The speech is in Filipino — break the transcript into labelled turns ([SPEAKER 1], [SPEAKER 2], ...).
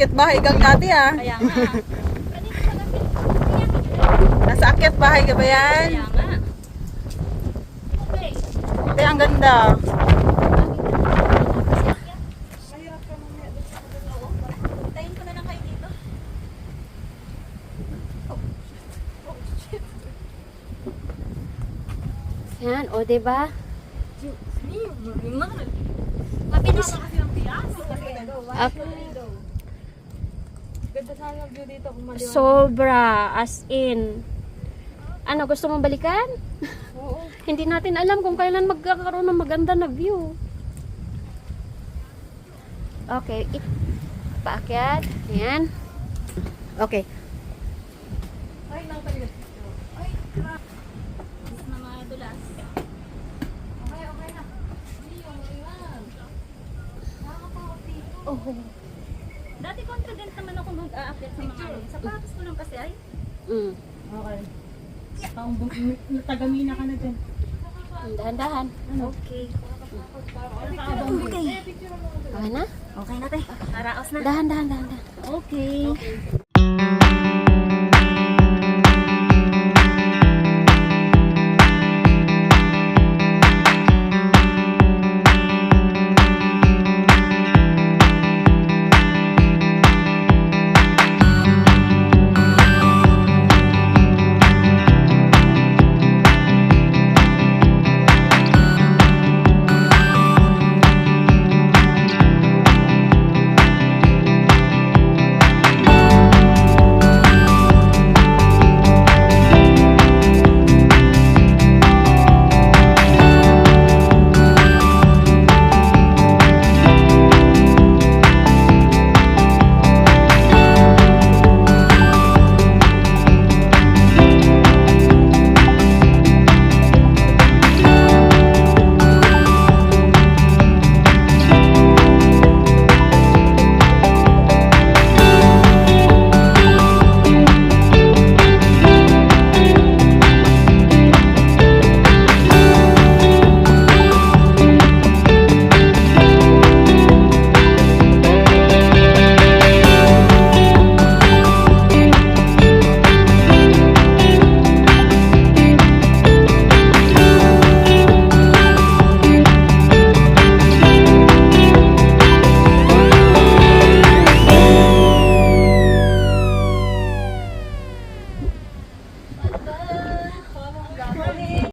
[SPEAKER 1] akit bahay gang dati ah.
[SPEAKER 2] Kaya nga.
[SPEAKER 1] Nasa akit bahay ka ba yan?
[SPEAKER 2] Kaya nga. Okay.
[SPEAKER 1] Ate, ang ganda.
[SPEAKER 2] Tayin ko na lang kayo dito.
[SPEAKER 3] Yan, o diba?
[SPEAKER 2] Mabilis.
[SPEAKER 3] Up. Sobra, as in. Ano, gusto mong balikan? Hindi natin alam kung kailan magkakaroon ng maganda na view. Okay, paakyat. Ayan. Okay.
[SPEAKER 2] Ay, lang kayo. Ay, crap. Mas na madulas. Okay, okay na. Hindi, okay lang. Nakakapawag dito.
[SPEAKER 3] Oh.
[SPEAKER 2] Dati confident naman ako mag-aakyat sa mga sapatos ko lang kasi ay.
[SPEAKER 3] Mm.
[SPEAKER 1] Okay. Tagamina ka na dyan.
[SPEAKER 3] Dahan-dahan.
[SPEAKER 2] Okay.
[SPEAKER 3] Okay. Okay na?
[SPEAKER 2] Okay na, te. Araos na.
[SPEAKER 3] Dahan-dahan, dahan-dahan.
[SPEAKER 2] Okay.